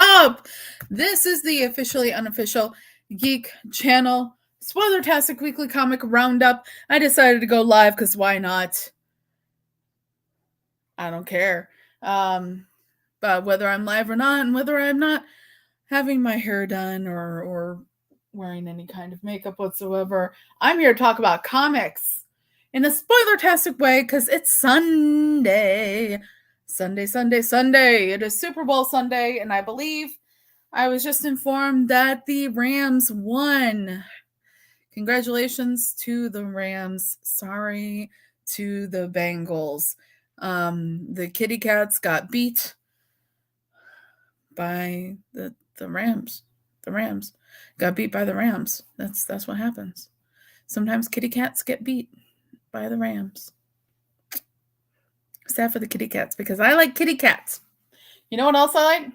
Up! This is the officially unofficial geek channel, Spoilertastic weekly comic roundup. I decided to go live because why not? I don't care. But whether I'm live or not, and whether I'm not having my hair done or wearing any kind of makeup whatsoever, I'm here to talk about comics in a spoiler-tastic way because it's Sunday. Sunday. It is Super Bowl Sunday, and I believe I was just informed that the Rams won. Congratulations to the Rams. Sorry to the Bengals. The Kitty Cats got beat by the Rams. The Rams got beat by the Rams. That's what happens. Sometimes kitty cats get beat by the Rams. Sad for the kitty cats because I like kitty cats. You know what else I like?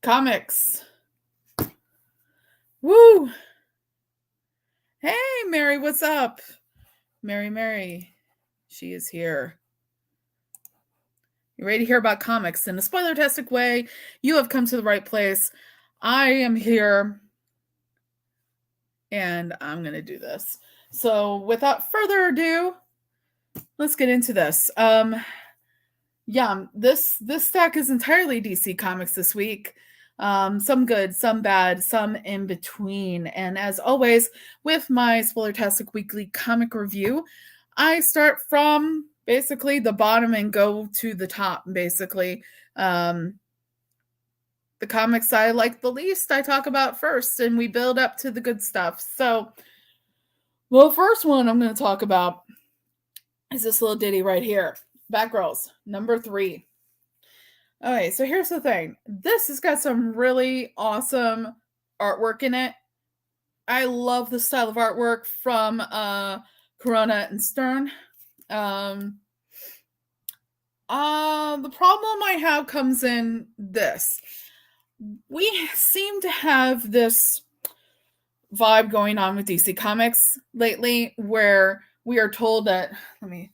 Comics. Woo! Hey, Mary, what's up? Mary. She is here. You ready to hear about comics in a spoiler-tastic way? You have come to the right place. I am here, and I'm going to do this. So without further ado, let's get into this. This stack is entirely DC Comics this week. Some good, some bad, some in between. And as always, with my Spoilertastic weekly comic review, I start from basically the bottom and go to the top, basically. The comics I like the least, I talk about first, and we build up to the good stuff. So, the first one I'm going to talk about is this little ditty right here. Batgirls, number 3. Okay, so here's the thing. This has got some really awesome artwork in it. I love the style of artwork from Corona and Stern. The problem I have comes in this. We seem to have this vibe going on with DC Comics lately where we are told that, let me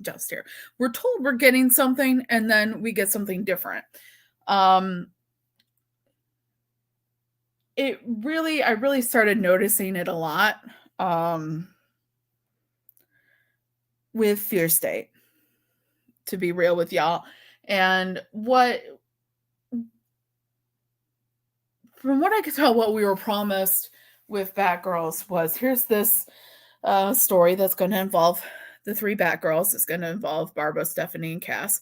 just here. We're told we're getting something and then we get something different. I really started noticing it a lot with Fear State, to be real with y'all. And from what I could tell, what we were promised with Batgirls was, here's this story that's going to involve the 3 Batgirls. It's going to involve Barbara, Stephanie, and Cass.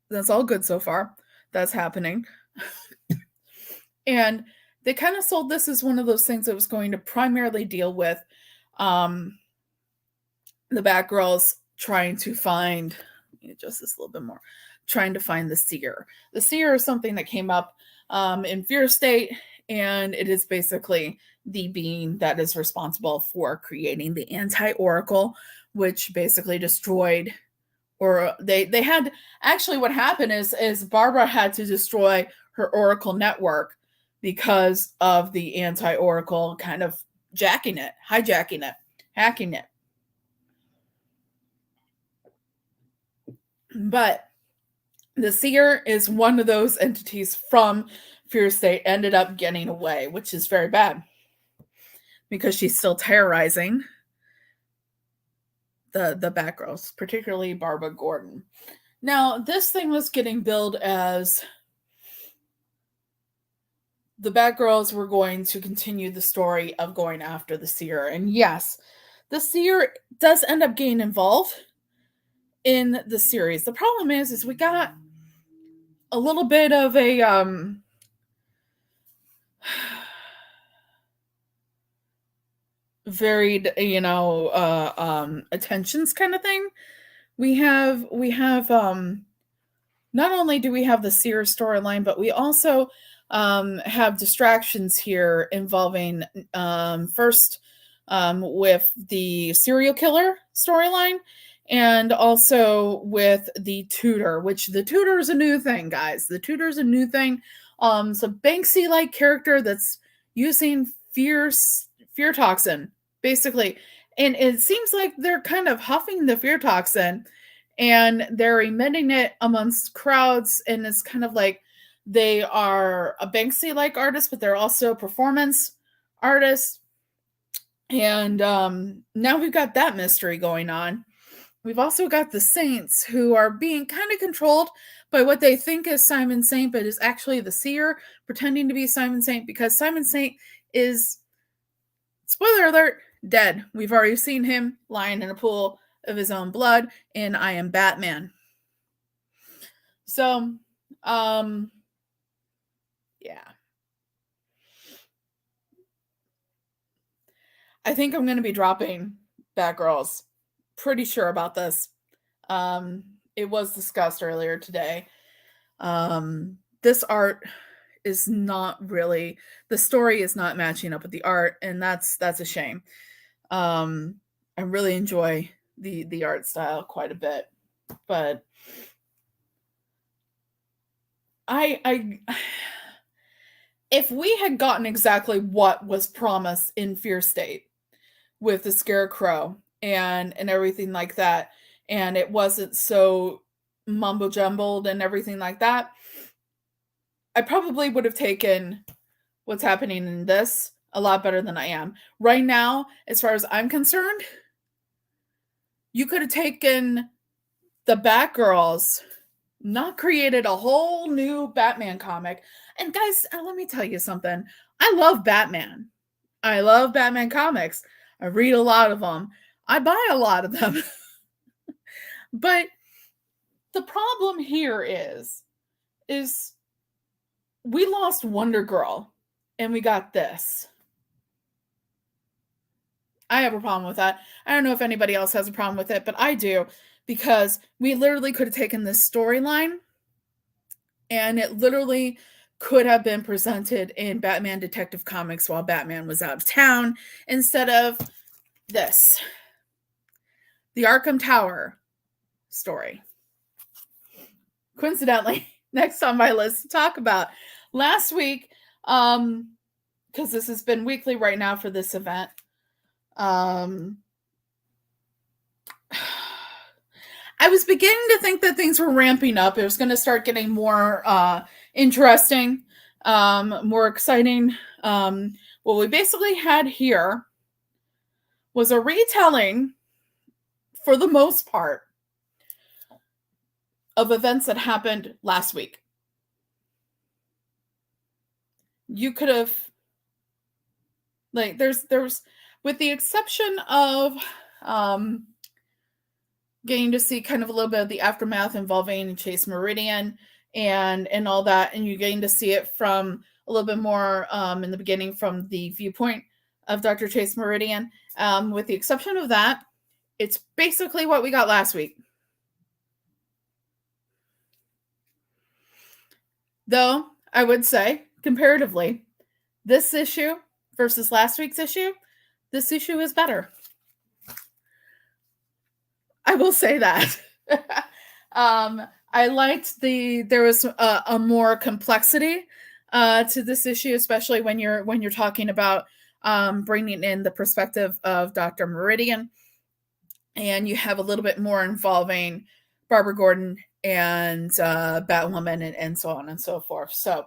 That's all good so far. That's happening. And they kind of sold this as one of those things that was going to primarily deal with the Batgirls trying to find, just this a little bit more, trying to find the Seer. The Seer is something that came up in Fear State, and it is basically the being that is responsible for creating the anti-Oracle, which basically destroyed, or they had, actually what happened is Barbara had to destroy her Oracle network because of the anti-Oracle kind of hijacking it, hacking it. But the Seer is one of those entities from Fear State, ended up getting away, which is very bad because she's still terrorizing the Batgirls, particularly Barbara Gordon. Now, this thing was getting billed as the Batgirls were going to continue the story of going after the Seer. And yes, the Seer does end up getting involved in the series. The problem is we got a little bit of a varied, attentions kind of thing. We have not only do we have the Seer storyline, but we also have distractions here involving first with the serial killer storyline, and also with the tutor, which the tutor is a new thing, guys. The tutor is a new thing. It's a Banksy-like character that's using fear toxin, basically. And it seems like they're kind of huffing the fear toxin and they're emitting it amongst crowds, and it's kind of like they are a Banksy-like artist, but they're also performance artists. And now we've got that mystery going on. We've also got the Saints, who are being kind of controlled by what they think is Simon Saint, but is actually the Seer pretending to be Simon Saint, because Simon Saint is, spoiler alert, dead. We've already seen him lying in a pool of his own blood in I Am Batman. So, yeah. I think I'm going to be dropping Batgirls. Pretty sure about this. It was discussed earlier today. This art is not really, the story is not matching up with the art, and that's a shame. I really enjoy the art style quite a bit, but I if we had gotten exactly what was promised in Fear State with the Scarecrow and everything like that, and it wasn't so mumbo jumbled and everything like that, I probably would have taken what's happening in this a lot better than I am. Right now, as far as I'm concerned, you could have taken the Batgirls, not created a whole new Batman comic. And guys, let me tell you something. I love Batman. I love Batman comics. I read a lot of them. I buy a lot of them. But the problem here is we lost Wonder Girl and we got this. I have a problem with that. I don't know if anybody else has a problem with it, but I do, because we literally could have taken this storyline and it literally could have been presented in Batman Detective Comics while Batman was out of town, instead of this, the Arkham Tower story. Coincidentally, next on my list to talk about. Last week, because this has been weekly right now for this event, I was beginning to think that things were ramping up. It was going to start getting more interesting, more exciting. What we basically had here was a retelling, for the most part, of events that happened last week. You could have, like, there's with the exception of getting to see kind of a little bit of the aftermath involving Chase Meridian and all that, and you're getting to see it from a little bit more in the beginning from the viewpoint of Dr. Chase Meridian. With the exception of that, it's basically what we got last week. Though, I would say, comparatively, this issue versus last week's issue, this issue is better. I will say that. I liked there was a more complexity to this issue, especially when you're talking about bringing in the perspective of Dr. Meridian, and you have a little bit more involving Barbara Gordon and Batwoman and so on and so forth. So,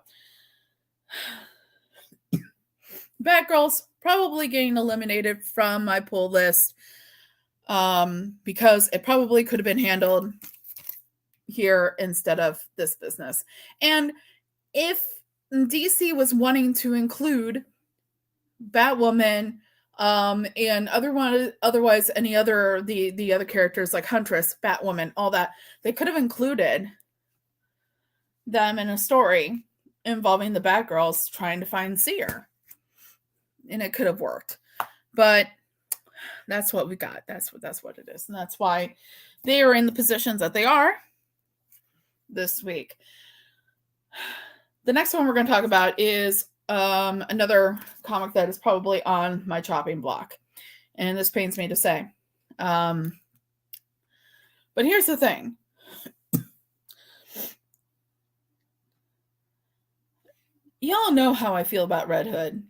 Batgirls probably getting eliminated from my pull list, because it probably could have been handled here instead of this business. And if DC was wanting to include Batwoman and otherwise any other the other characters like Huntress, Batwoman, all that, they could have included them in a story involving the Batgirls trying to find Seer, and it could have worked. But that's what we got. That's what it is, and that's why they are in the positions that they are this week. The next one we're going to talk about is another comic that is probably on my chopping block, and this pains me to say. But here's the thing. Y'all know how I feel about Red Hood.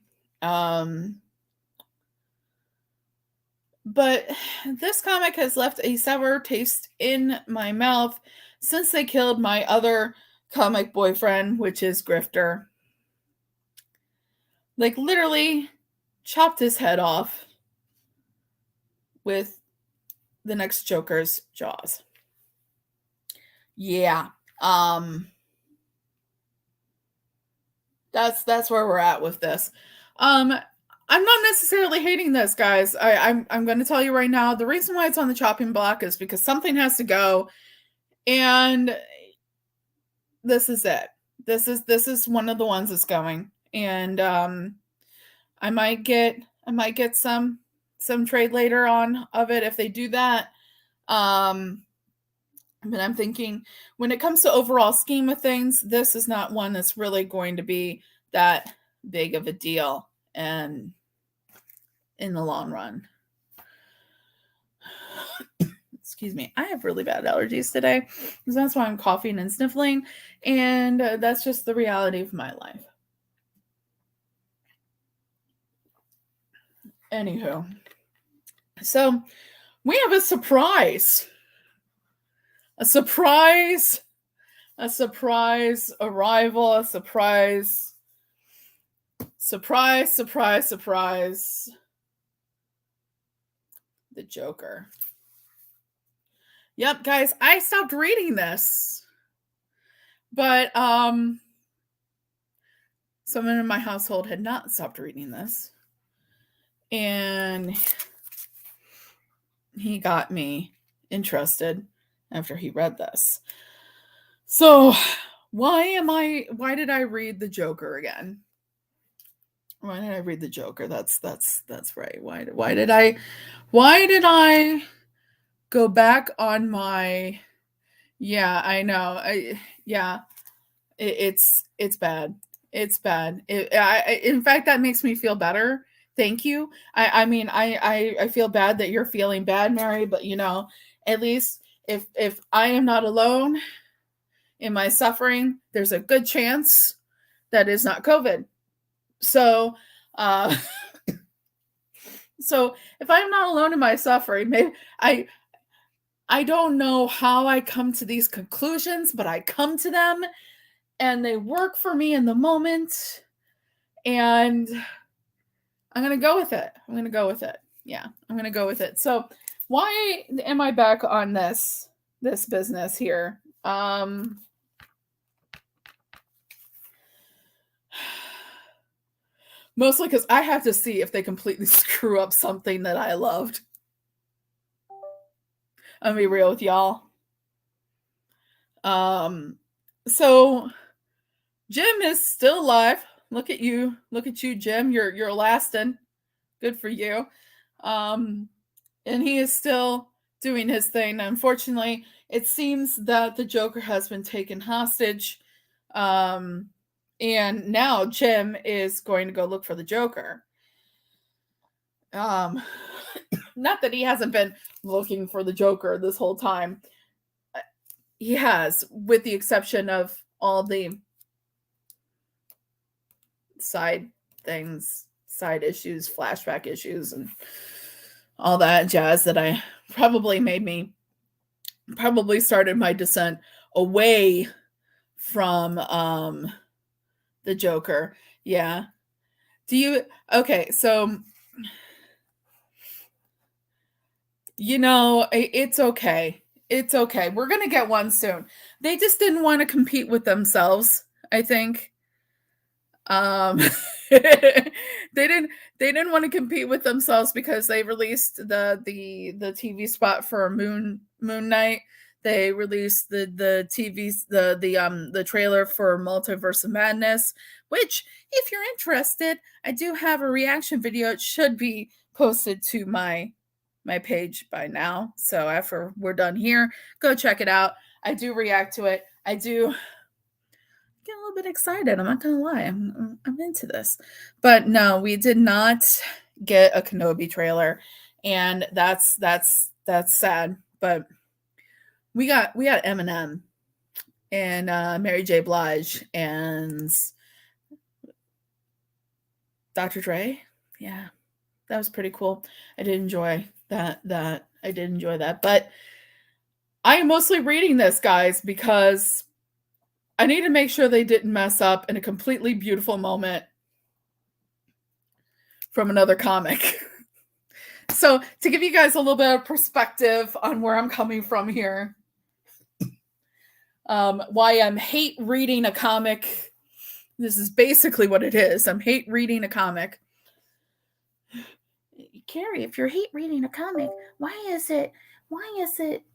But this comic has left a sour taste in my mouth since they killed my other comic boyfriend, which is Grifter. Like, literally chopped his head off with the next Joker's jaws. Yeah. That's where we're at with this. I'm not necessarily hating this, guys. I'm going to tell you right now, the reason why it's on the chopping block is because something has to go, and this is it. This is one of the ones that's going, and I might get some trade later on of it if they do that. But I'm thinking, when it comes to overall scheme of things, this is not one that's really going to be that big of a deal, and in the long run. Excuse me, I have really bad allergies today, so that's why I'm coughing and sniffling, and that's just the reality of my life. Anywho, so we have a surprise arrival, a surprise. The Joker. Yep, guys, I stopped reading this. But someone in my household had not stopped reading this. And he got me interested after he read this. So, why did I read the Joker again? Why did I read the Joker? That's right. Why did I go back on my... Yeah, I know. It's bad. It's bad. In fact, that makes me feel better. Thank you. I mean, I feel bad that you're feeling bad, Mary, but at least if I am not alone in my suffering, there's a good chance that it's not COVID. So, so if I'm not alone in my suffering, maybe I don't know how I come to these conclusions, but I come to them, and they work for me in the moment, and I'm going to go with it. Yeah, I'm going to go with it. So why am I back on this business here? Mostly because I have to see if they completely screw up something that I loved. I'm gonna be real with y'all. So Jim is still alive. Look at you, Jim. You're lasting. Good for you. And he is still doing his thing. Unfortunately, it seems that the Joker has been taken hostage. And now Jim is going to go look for the Joker. Not that he hasn't been looking for the Joker this whole time. He has, with the exception of all the side things, side issues, flashback issues, and all that jazz that I probably started my descent away from the Joker. Yeah. Okay, so it's okay. It's okay. We're going to get one soon. They just didn't want to compete with themselves, I think. They didn't want to compete with themselves because they released the TV spot for Moon Knight. They released the trailer for Multiverse of Madness, which, if you're interested, I do have a reaction video. It should be posted to my page by now. So after we're done here, go check it out. I do react to it. I do get a little bit excited. I'm not gonna lie. I'm into this. But no, we did not get a Kenobi trailer, and that's sad. But we got Eminem and Mary J. Blige and Dr. Dre. Yeah. That was pretty cool. I did enjoy that. I did enjoy that. But I am mostly reading this, guys, because I need to make sure they didn't mess up in a completely beautiful moment from another comic. So, to give you guys a little bit of perspective on where I'm coming from here, why I'm hate reading a comic. This is basically what it is. I'm hate reading a comic. Carrie, if you're hate reading a comic, why is it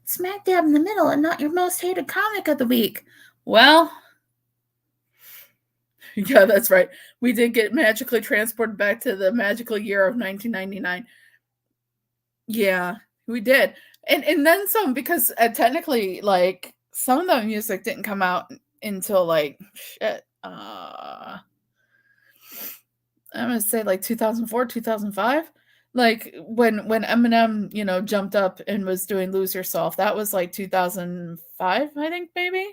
smack dab in the middle and not your most hated comic of the week? Well, yeah, that's right. We did get magically transported back to the magical year of 1999. Yeah, we did. And then some, because technically, like, some of the music didn't come out until like shit. I'm gonna say like 2004, 2005. Like when Eminem, jumped up and was doing "Lose Yourself," that was like 2005, I think, maybe.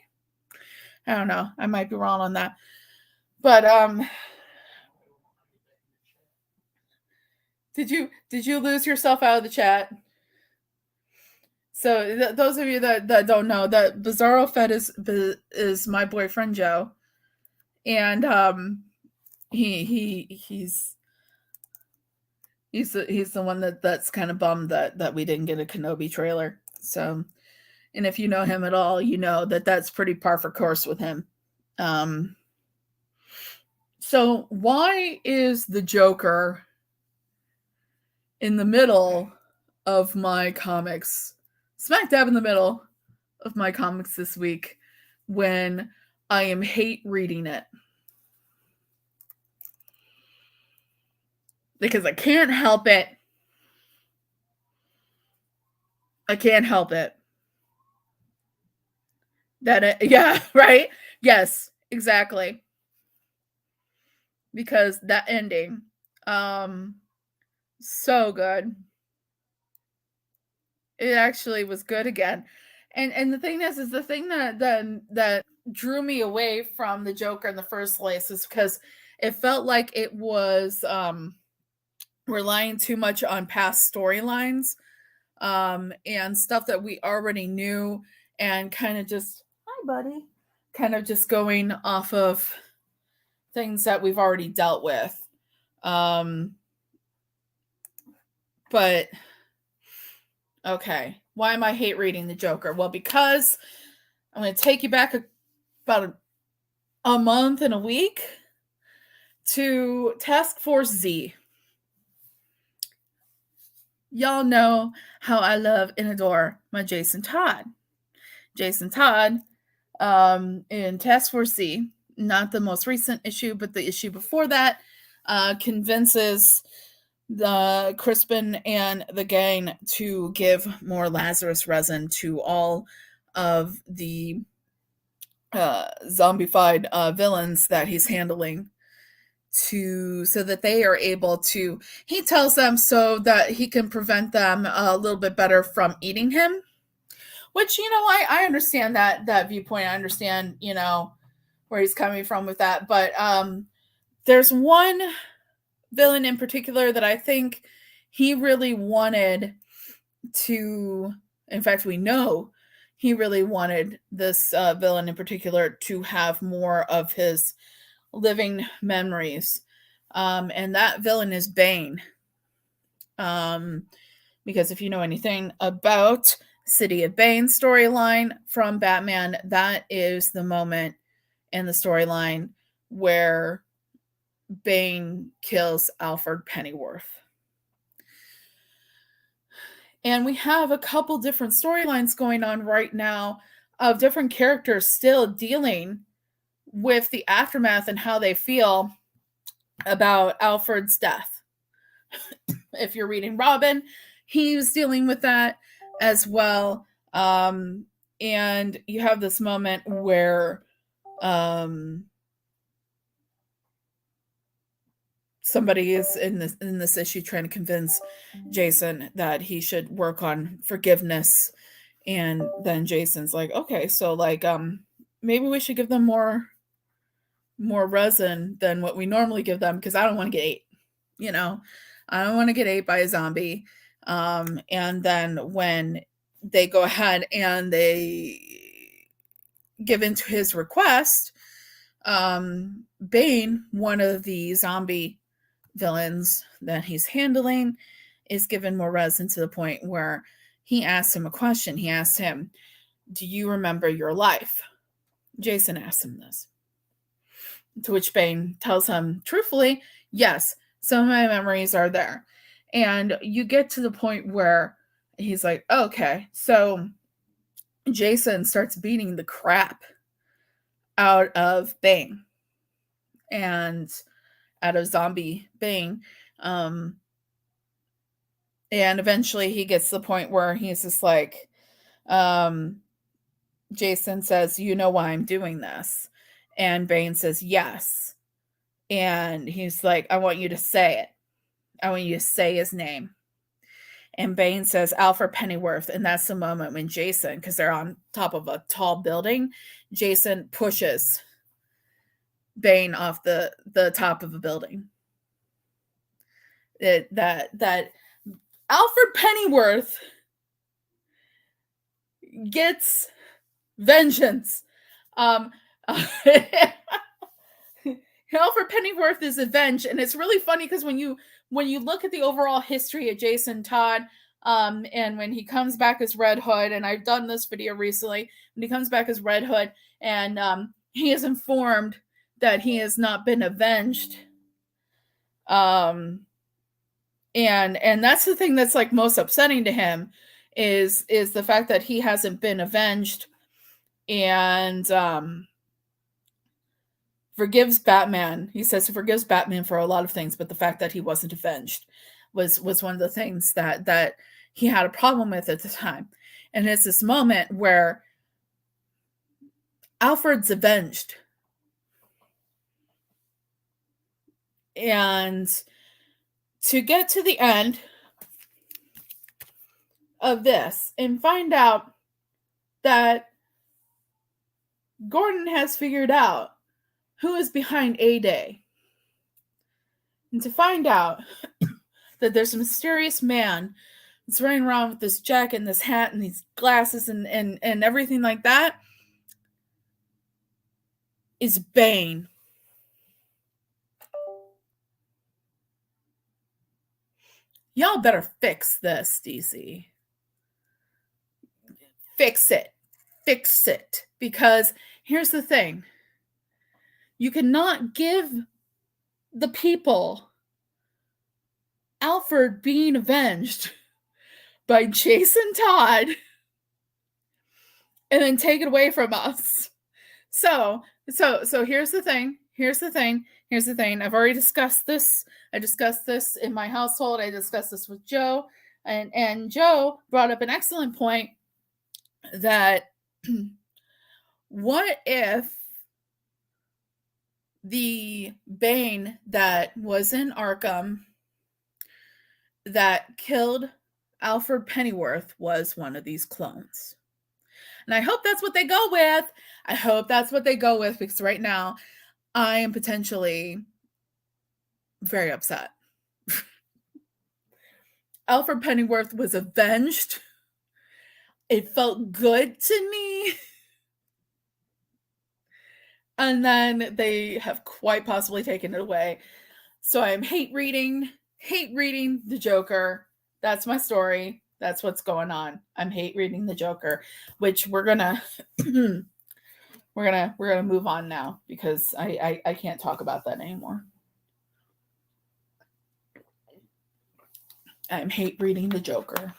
I don't know. I might be wrong on that. But did you lose yourself out of the chat? So those of you that don't know, that Bizarro Fed is my boyfriend Joe, and he's the one that's kind of bummed that we didn't get a Kenobi trailer. So, and if you know him at all, you know that that's pretty par for course with him. So why is the Joker in the middle of my comics, smack dab in the middle of my comics this week, when I am hate reading it? Because I can't help it. I can't help it. Yeah, right? Yes, exactly. Because that ending, so good. It actually was good again. And the thing is the thing that drew me away from the Joker in the first place is because it felt like it was relying too much on past storylines, and stuff that we already knew, and kind of just, hi buddy, kind of just going off of things that we've already dealt with. But okay, why am I hate reading the Joker? Well, because I'm going to take you back about a month and a week to Task Force Z. Y'all know how I love and adore my Jason Todd. Jason Todd, in Task Force Z, not the most recent issue, but the issue before that, convinces the Crispin and the gang to give more Lazarus resin to all of the zombified villains that he's handling, so that they are able to, he tells them, so that he can prevent them a little bit better from eating him, which, I understand that viewpoint. I understand, where he's coming from with that. But there's one villain in particular that I think he really wanted to, in fact, we know he really wanted this villain in particular to have more of his living memories. And that villain is Bane. Because if you know anything about City of Bane storyline from Batman, that is the moment in the storyline where Bane kills Alfred Pennyworth. And we have a couple different storylines going on right now of different characters still dealing with the aftermath and how they feel about Alfred's death. If you're reading Robin, he's dealing with that as well. And you have this moment where somebody is in this issue trying to convince Jason that he should work on forgiveness, and then Jason's like, okay, so like maybe we should give them more resin than what we normally give them, because I don't want to get ate, I don't want to get ate by a zombie. And then when they go ahead and they give into his request, Bane, one of the zombie villains that he's handling, is given more resin to the point where he asks him a question. He asks him, "Do you remember your life?" Jason asks him this. To which Bane tells him, truthfully, yes, some of my memories are there. And you get to the point where he's like, okay. So Jason starts beating the crap out of Bane and out of zombie Bane. And eventually he gets to the point where he's just like, Jason says, "You know why I'm doing this?" And Bane says, "Yes." And he's like, "I want you to say it. I want you to say his name." And Bane says, "Alfred Pennyworth." And that's the moment when Jason, because they're on top of a tall building, Jason pushes Bane off the top of a building. That Alfred Pennyworth gets vengeance. Alfred Pennyworth is avenged, and it's really funny because when you look at the overall history of Jason Todd, and when he comes back as Red Hood, and I've done this video recently, when he comes back as Red Hood, and he is informed that he has not been avenged, and that's the thing that's like most upsetting to him is the fact that he hasn't been avenged, and forgives Batman. He says he forgives Batman for a lot of things, but the fact that he wasn't avenged was one of the things that he had a problem with at the time. And it's this moment where Alfred's avenged. And to get to the end of this and find out that Gordon has figured out who is behind A-Day. And to find out that there's a mysterious man that's running around with this jacket and this hat and these glasses and everything like that is Bane. Y'all better fix this, DC. Fix it. Fix it. Because here's the thing. You cannot give the people Alfred being avenged by Jason Todd and then take it away from us. So here's the thing. I've already discussed this. I discussed this in my household. I discussed this with Joe. And Joe brought up an excellent point that what if the Bane that was in Arkham that killed Alfred Pennyworth was one of these clones? And I hope that's what they go with. Because right now I am potentially very upset. Alfred Pennyworth was avenged. It felt good to me. And then they have quite possibly taken it away. So I'm hate reading the Joker. That's my story. That's what's going on. I'm hate reading the Joker, which we're gonna move on now because I can't talk about that anymore. I'm hate reading the Joker.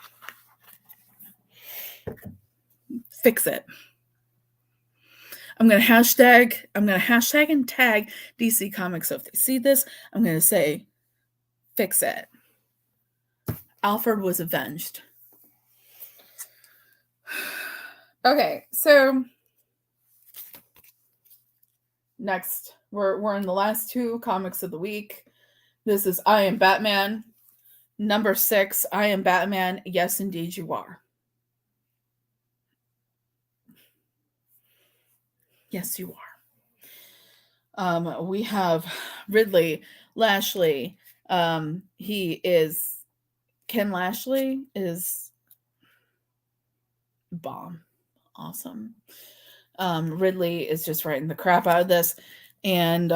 Fix it. I'm gonna hashtag and tag DC Comics. So if they see this, I'm gonna say, fix it. Alfred was avenged. Okay, so next we're in the last two comics of the week. This is I Am Batman, number 6. I Am Batman. Yes, indeed, you are. Yes, you are. We have Ridley, Lashley, Ken Lashley is bomb. Awesome. Ridley is just writing the crap out of this. And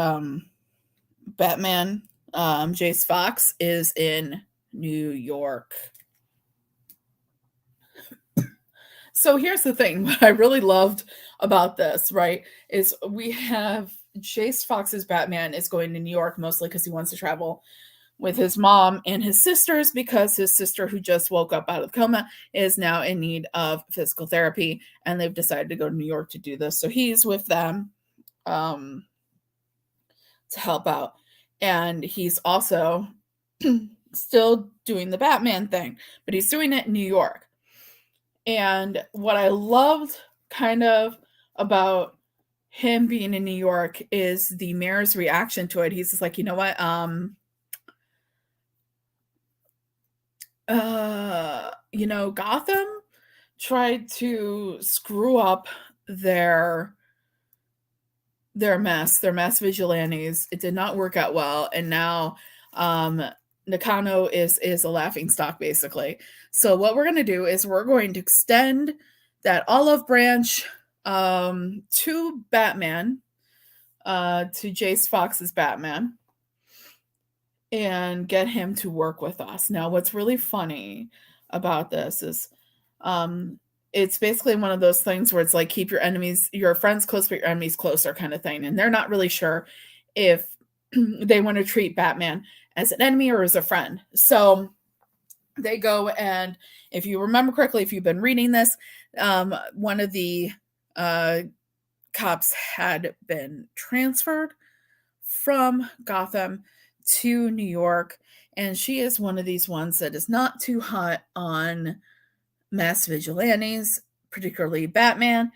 Batman, Jace Fox is in New York. So here's the thing. What I really loved about this, right, is we have Jace Fox's Batman is going to New York mostly because he wants to travel with his mom and his sisters, because his sister, who just woke up out of the coma, is now in need of physical therapy, and they've decided to go to New York to do this. So he's with them to help out. And he's also still doing the Batman thing, but he's doing it in New York. And what I loved kind of about him being in New York is the mayor's reaction to it. He's just like, you know what? Gotham tried to screw up their mass vigilantes. It did not work out well, and now Nakano is a laughing stock, basically. So what we're going to do is we're going to extend that olive branch to Batman, to Jace Fox's Batman, and get him to work with us. Now, what's really funny about this is it's basically one of those things where it's like, keep your friends close, but your enemies closer kind of thing. And they're not really sure if they want to treat Batman as an enemy or as a friend. So they go, and if you remember correctly, if you've been reading this, one of the cops had been transferred from Gotham to New York, and she is one of these ones that is not too hot on mass vigilantes, particularly Batman,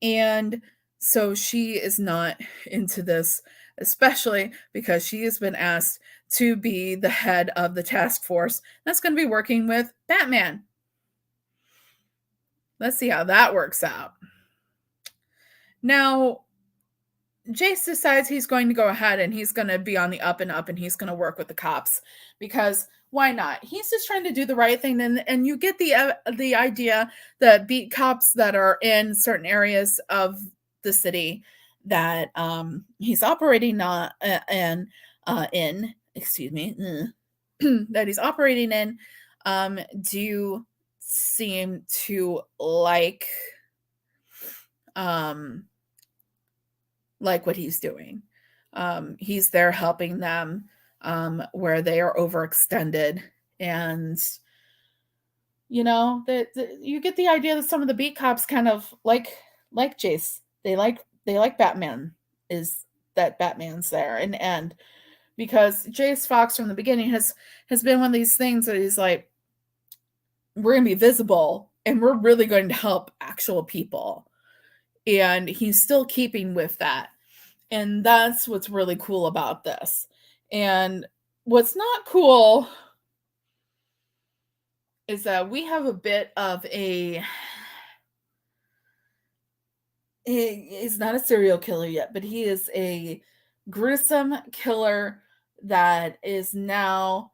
and so she is not into this, especially because she has been asked to be the head of the task force that's going to be working with Batman. Let's see how that works out. Now, Jace decides he's going to go ahead and he's going to be on the up and up, and he's going to work with the cops, because why not? He's just trying to do the right thing. And you get the idea that beat cops that are in certain areas of the city that he's operating not in excuse me that he's operating in do seem to like what he's doing. He's there helping them where they are overextended, and you get the idea that some of the beat cops kind of like Jace. They like Batman, is that Batman's there, and because Jace Fox from the beginning has been one of these things that he's like, we're going to be visible and we're really going to help actual people. And he's still keeping with that. And that's what's really cool about this. And what's not cool is that we have a bit of he's not a serial killer yet, but he is a gruesome killer that is now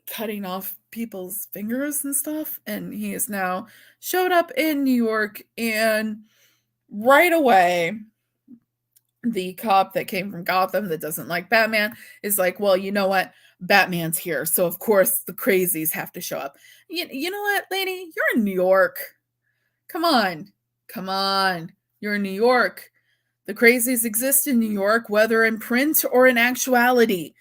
cutting off people's fingers and stuff. And he has now showed up in New York, and right away, the cop that came from Gotham that doesn't like Batman is like, well, you know what? Batman's here. So, of course, the crazies have to show up. You know what, lady? You're in New York. Come on. Come on. You're in New York. The crazies exist in New York, whether in print or in actuality.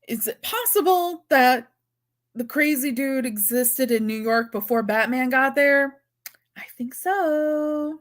Is it possible that the crazy dude existed in New York before Batman got there? I think so.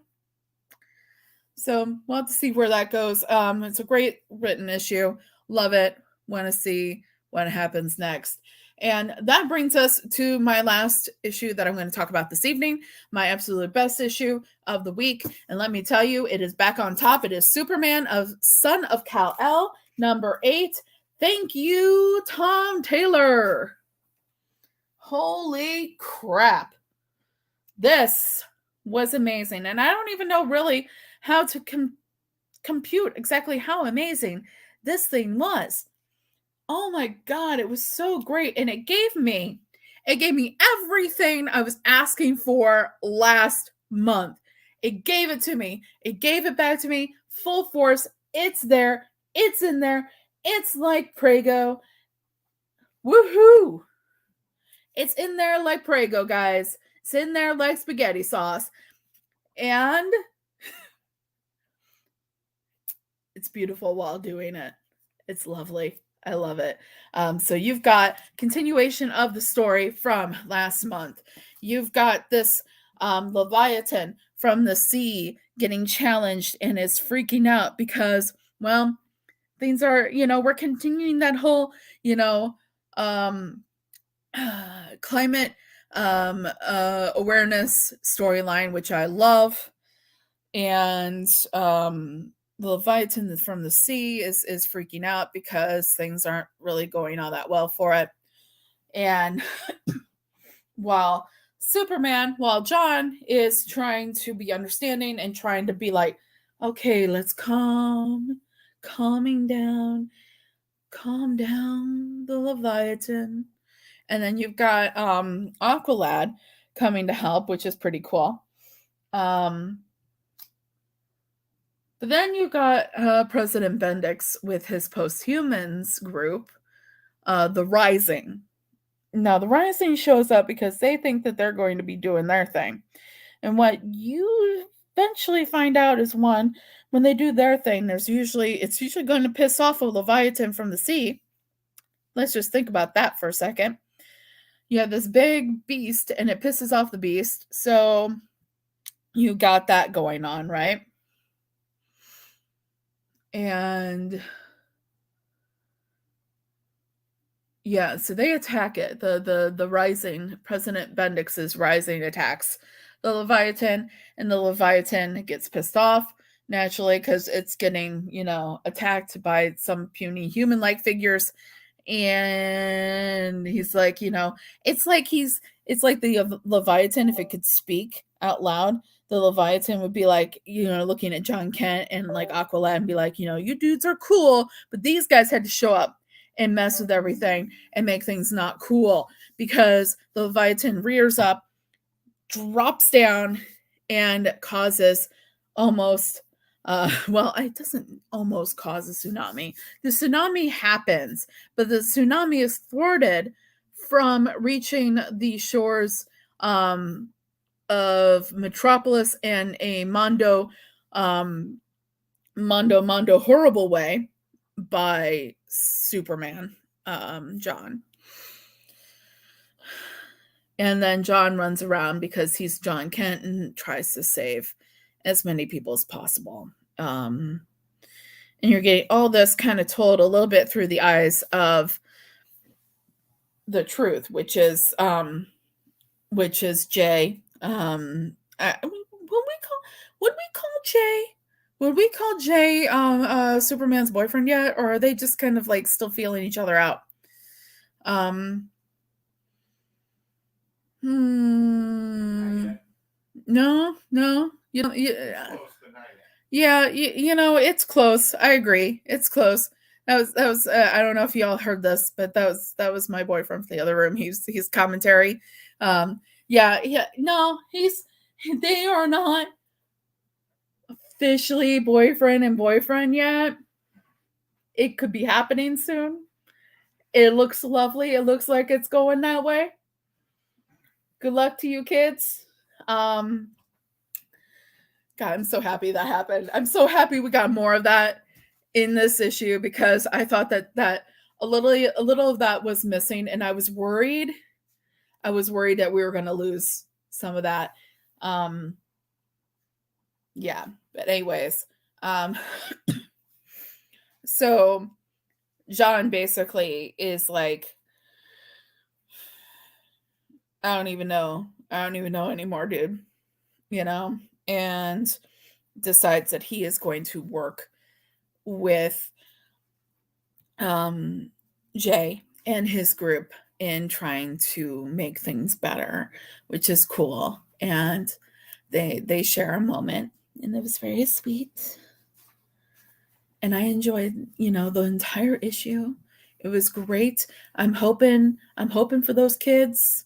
So we'll have to see where that goes. It's a great written issue. Love it. Want to see what happens next. And that brings us to my last issue that I'm going to talk about this evening, my absolute best issue of the week. And let me tell you, it is back on top. It is Superman of Son of Kal-el, number 8. Thank you, Tom Taylor. Holy crap. This was amazing. And I don't even know really how to compute exactly how amazing this thing was. Oh my God, it was so great. And it gave me everything I was asking for last month. It gave it to me. It gave it back to me full force. It's there. It's in there. It's like Prego. Woohoo! It's in there like Prego, guys. It's in there like spaghetti sauce. And it's beautiful while doing it. It's lovely. I love it. So you've got continuation of the story from last month. You've got this Leviathan from the sea getting challenged and is freaking out because, well, things are, we're continuing that whole, climate awareness storyline, which I love. And the Leviathan from the sea is freaking out because things aren't really going all that well for it. And while John is trying to be understanding and trying to be like, okay, let's calm down the Leviathan. And then you've got Aqualad coming to help, which is pretty cool. But then you got President Bendix with his posthumans group, the Rising. Now, the Rising shows up because they think that they're going to be doing their thing. And what you eventually find out is, one, when they do their thing, it's usually going to piss off a Leviathan from the sea. Let's just think about that for a second. You have this big beast, and it pisses off the beast. So you got that going on, right? And yeah, so they attack it. The Rising, President Bendix's Rising attacks the Leviathan, and the Leviathan gets pissed off naturally because it's getting, attacked by some puny human-like figures. And he's like, it's like the Leviathan, if it could speak out loud, the Leviathan would be like, looking at John Kent and like Aqualad and be like, you dudes are cool, but these guys had to show up and mess with everything and make things not cool, because the Leviathan rears up, drops down, and causes almost it doesn't almost cause a tsunamis. The tsunami happens, but the tsunami is thwarted from reaching the shores of Metropolis and a Mondo horrible way by Superman, John. And then John runs around because he's John Kent and tries to save as many people as possible. And you're getting all this kind of told a little bit through the eyes of the Truth, which is Jay. Would we call Jay Superman's boyfriend yet, or are they just kind of like still feeling each other out? No, you don't. Yeah, it's close. I agree, it's close. That was. I don't know if y'all heard this, but that was my boyfriend from the other room. He's commentary. Yeah. No, they are not officially boyfriend and boyfriend yet. It could be happening soon. It looks lovely. It looks like it's going that way. Good luck to you, kids. God, I'm so happy that happened. I'm so happy we got more of that in this issue, because I thought that a little of that was missing, and I was worried that we were going to lose some of that. Yeah, but anyways, so John basically is like, I don't even know anymore, dude, and decides that he is going to work with Jay and his group in trying to make things better, which is cool. And they share a moment, and it was very sweet. and I enjoyed, the entire issue. It was great. I'm hoping for those kids.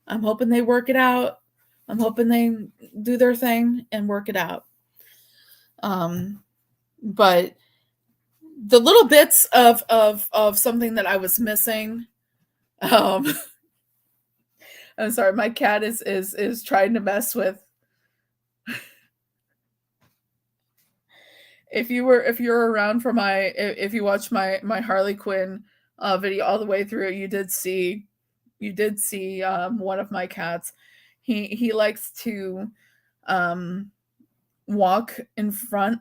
I'm hoping they work it out. I'm hoping they do their thing and work it out. But the little bits of something that I was missing. I'm sorry, my cat is trying to mess with. If you're around for if you watch my Harley Quinn video all the way through, you did see one of my cats. He likes to um, walk in front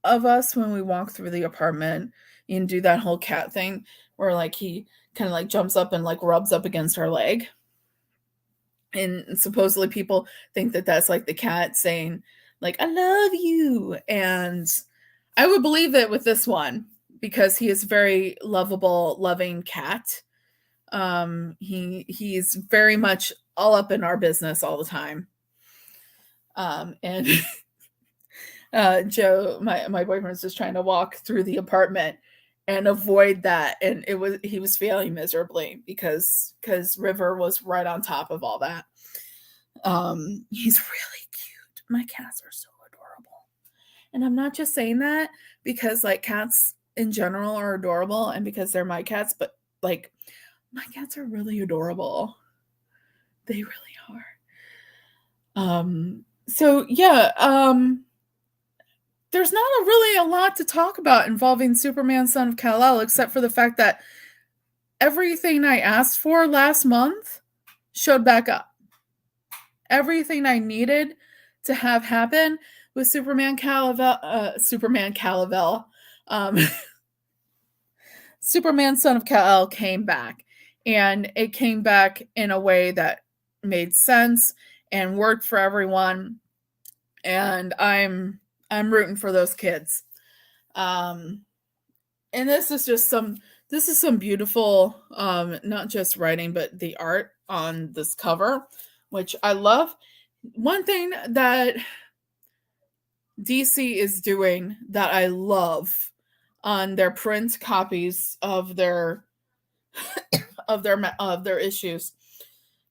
of us when we walk through the apartment and do that whole cat thing where like he kind of like jumps up and like rubs up against our leg. And supposedly people think that that's like the cat saying like I love you, and I would believe it with this one because he is very lovable, loving cat. He's very much all up in our business all the time. And Joe, my boyfriend's just trying to walk through the apartment and avoid that, and he was failing miserably because River was right on top of all that. He's really cute. My cats are so adorable, and I'm not just saying that because like cats in general are adorable and because they're my cats, but like my cats are really adorable. They really are. So yeah, there's not really a lot to talk about involving Superman Son of Kal-el except for the fact that everything I asked for last month showed back up. Everything I needed to have happen with Superman Kal-el, Superman Son of Kal-el came back, and it came back in a way that made sense and worked for everyone, and I'm rooting for those kids. And this is some beautiful not just writing but the art on this cover, which I love. One thing that DC is doing that I love on their print copies of their issues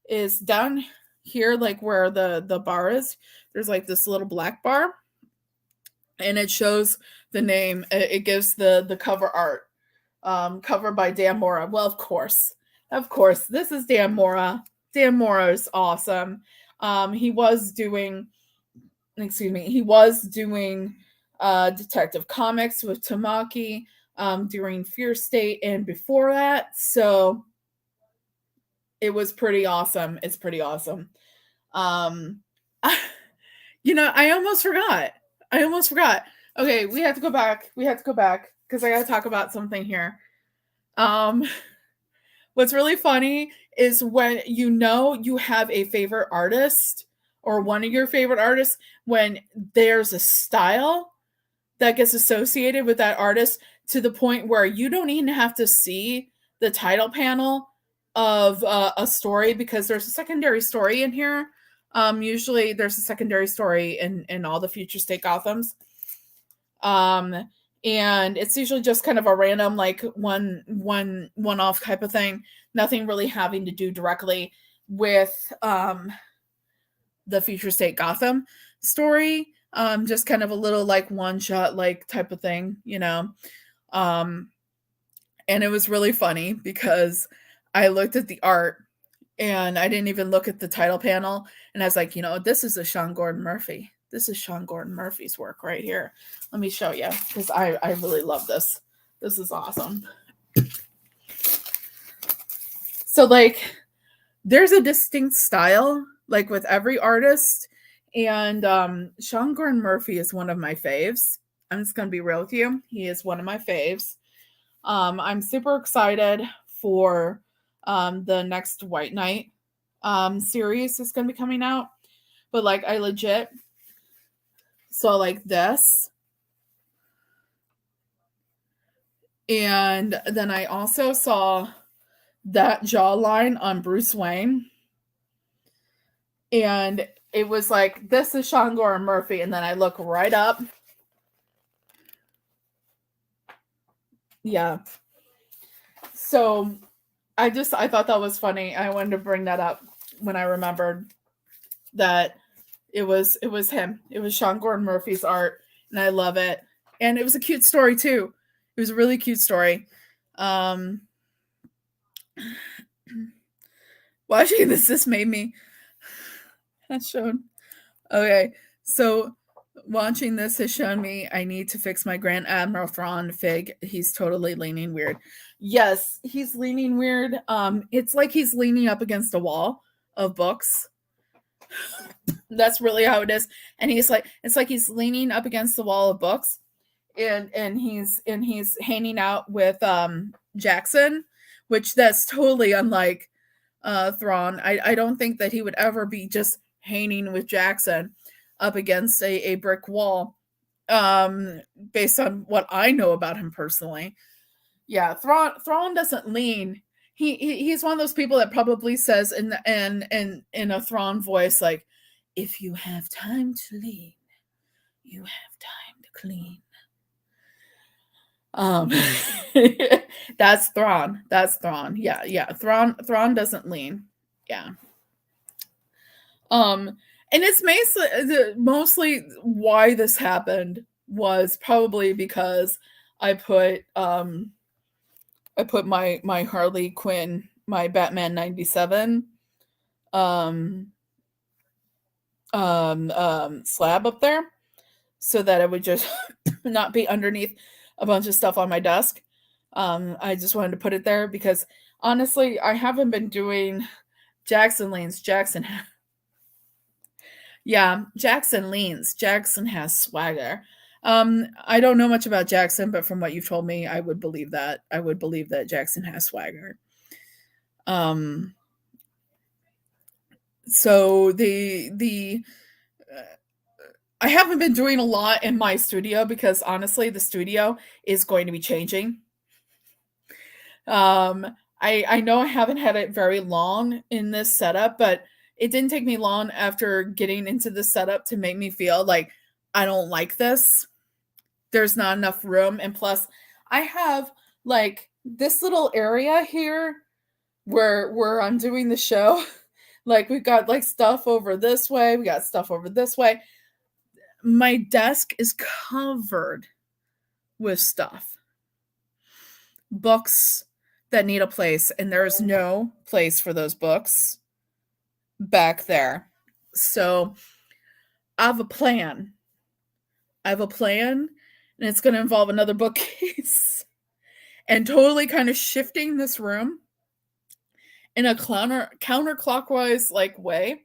is down here, like where the bar is, there's like this little black bar, and it shows the name. It gives the cover art, cover by Dan Mora. Well, of course, this is Dan Mora. Dan Mora is awesome. He was doing Detective Comics with Tamaki during Fear State and before that. So it was pretty awesome. It's pretty awesome. I almost forgot. Okay, we have to go back because I got to talk about something here. What's really funny is when you have a favorite artist or one of your favorite artists, when there's a style that gets associated with that artist to the point where you don't even have to see the title panel of a story because there's a secondary story in here. Usually there's a secondary story in all the Future State Gothams. And it's usually just kind of a random like one-off type of thing, nothing really having to do directly with the Future State Gotham story. Just kind of a little like one shot like type of thing, and it was really funny because I looked at the art and I didn't even look at the title panel, and I was like, this is a Sean Gordon Murphy. This is Sean Gordon Murphy's work right here. Let me show you because I really love this. This is awesome. So like there's a distinct style like with every artist, and Sean Gordon Murphy is one of my faves. I'm just going to be real with you. He is one of my faves. I'm super excited for the next White Knight series that's going to be coming out. But like I legit saw like this. And then I also saw that jawline on Bruce Wayne. And it was like, this is Sean Gordon Murphy. And then I look right up. Yeah. So I thought that was funny. I wanted to bring that up when I remembered that it was him. It was Sean Gordon Murphy's art, and I love it. And it was a cute story too. It was a really cute story. Um Watching this just made me has shown. Okay. So watching this has shown me I need to fix my Grand Admiral Thrawn fig. He's totally leaning weird. Yes, he's leaning weird. It's like he's leaning up against a wall of books. That's really how it is. And he's like, it's like he's leaning up against the wall of books, and he's hanging out with Jackson, which that's totally unlike Thrawn. I don't think that he would ever be just hanging with Jackson up against a brick wall, based on what I know about him personally. Yeah, Thrawn doesn't lean. He's one of those people that probably says in a Thrawn voice, like, if you have time to lean, you have time to clean. Um, that's Thrawn. That's Thrawn. Yeah. Thrawn doesn't lean. Yeah. And it's mostly why this happened was probably because I put my Harley Quinn, my Batman 97 um slab up there so that it would just not be underneath a bunch of stuff on my desk. I just wanted to put it there because honestly, I haven't been doing Jackson leans. Yeah, Jackson leans. Jackson has swagger. I don't know much about Jackson, but from what you've told me, I would believe that. I would believe that Jackson has swagger. Um, so I haven't been doing a lot in my studio because honestly, the studio is going to be changing. I know I haven't had it very long in this setup, but it didn't take me long after getting into the setup to make me feel like I don't like this. There's not enough room, and plus I have like this little area here where I'm doing the show. Like we've got like stuff over this way, we got stuff over this way. My desk is covered with stuff. Books that need a place, and there's no place for those books back there. So I have a plan. I have a plan, and it's going to involve another bookcase and totally kind of shifting this room in a counterclockwise like way.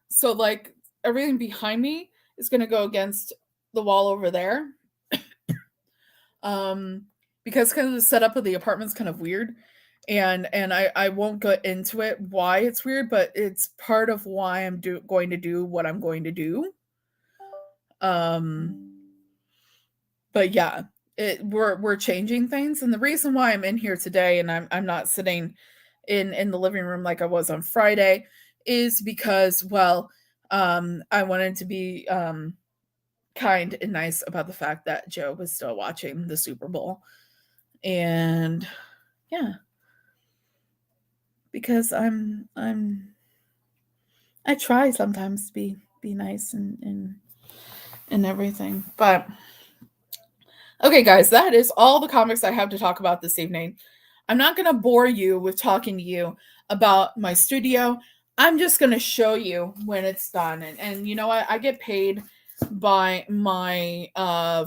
So like everything behind me is going to go against the wall over there. Because kind of the setup of the apartment's kind of weird, and I won't go into it why it's weird, but it's part of why I'm going to do what I'm going to do. Um, but yeah, we're changing things, and the reason why I'm in here today and I'm not sitting in the living room like I was on Friday is because I wanted to be kind and nice about the fact that Joe was still watching the Super Bowl. And yeah, because I try sometimes to be nice and everything. But okay, guys, that is all the comics I have to talk about this evening. I'm not going to bore you with talking to you about my studio. I'm just going to show you when it's done. And you know what? I get paid by my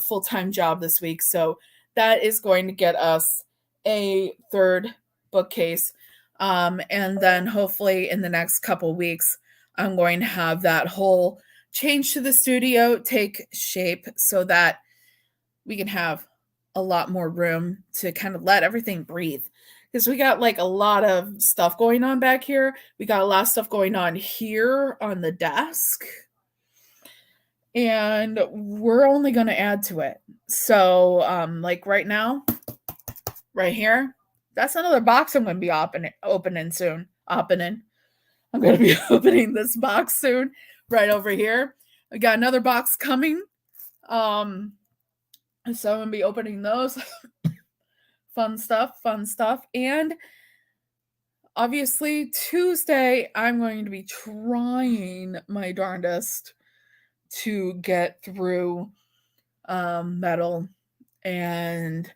full-time job this week, so that is going to get us a third bookcase. And then hopefully in the next couple weeks, I'm going to have that whole change to the studio take shape so that we can have a lot more room to kind of let everything breathe. Because we got like a lot of stuff going on back here. We got a lot of stuff going on here on the desk. And we're only going to add to it. So, like right now, right here, that's another box I'm going to be opening soon. I'm going to be opening this box soon, right over here. I got another box coming. So I'm going to be opening those. fun stuff. And obviously, Tuesday, I'm going to be trying my darndest to get through Metal, and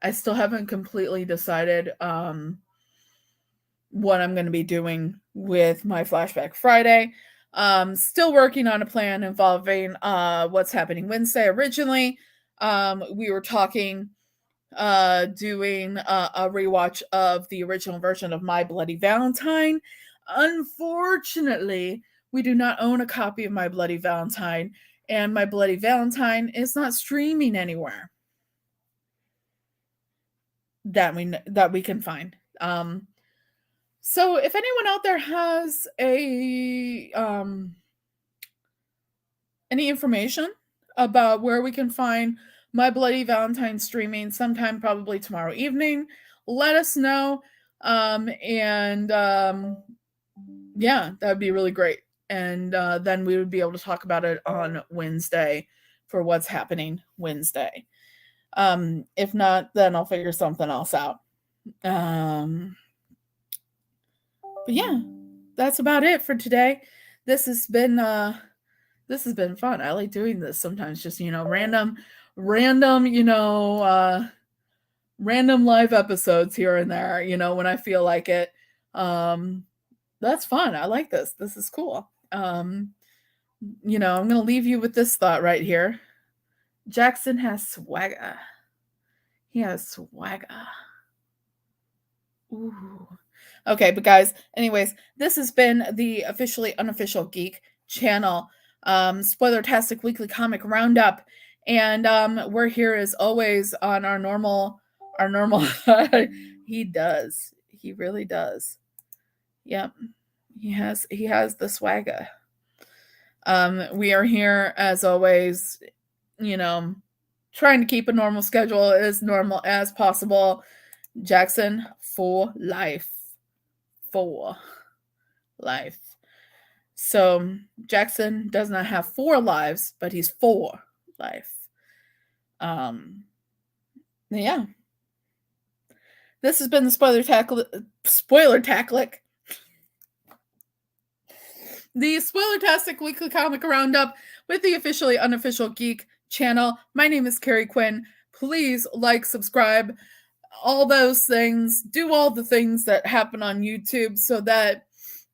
I still haven't completely decided what I'm going to be doing with my Flashback Friday. Still working on a plan involving what's happening Wednesday. Originally, we were talking doing a rewatch of the original version of My Bloody Valentine. Unfortunately, we do not own a copy of My Bloody Valentine, and My Bloody Valentine is not streaming anywhere that we can find. So if anyone out there has any information about where we can find My Bloody Valentine streaming sometime probably tomorrow evening, let us know. Yeah, that would be really great. And then we would be able to talk about it on Wednesday for what's happening Wednesday. If not, then I'll figure something else out. But yeah, that's about it for today. This has been fun. I like doing this sometimes, just random, random live episodes here and there, when I feel like it. That's fun. I like this. This is cool. I'm gonna leave you with this thought right here. Jackson has swagger. He has swagger. Ooh. Okay, but guys, anyways, this has been the officially unofficial geek channel, Spoilertastic Weekly Comic Roundup, and we're here as always on our normal. He does. He really does. Yep. He has the swagger. We are here as always, trying to keep a normal schedule, as normal as possible. Jackson for life. For life. So Jackson does not have 4 lives, but he's for life. Yeah. This has been the Spoilertastic. The Spoilertastic Weekly Comic Roundup with the officially unofficial geek channel. My name is Carrie Quinn. Please like, subscribe, all those things. Do all the things that happen on YouTube so that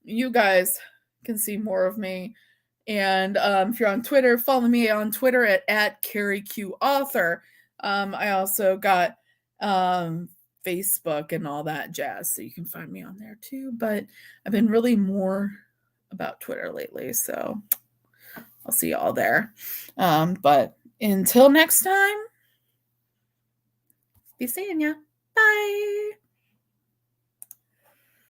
you guys can see more of me. And if you're on Twitter, follow me on Twitter at CarrieQAuthor. I also got Facebook and all that jazz, so you can find me on there too. But I've been really more about Twitter lately, so I'll see y'all there. But until next time, be seeing ya. Bye.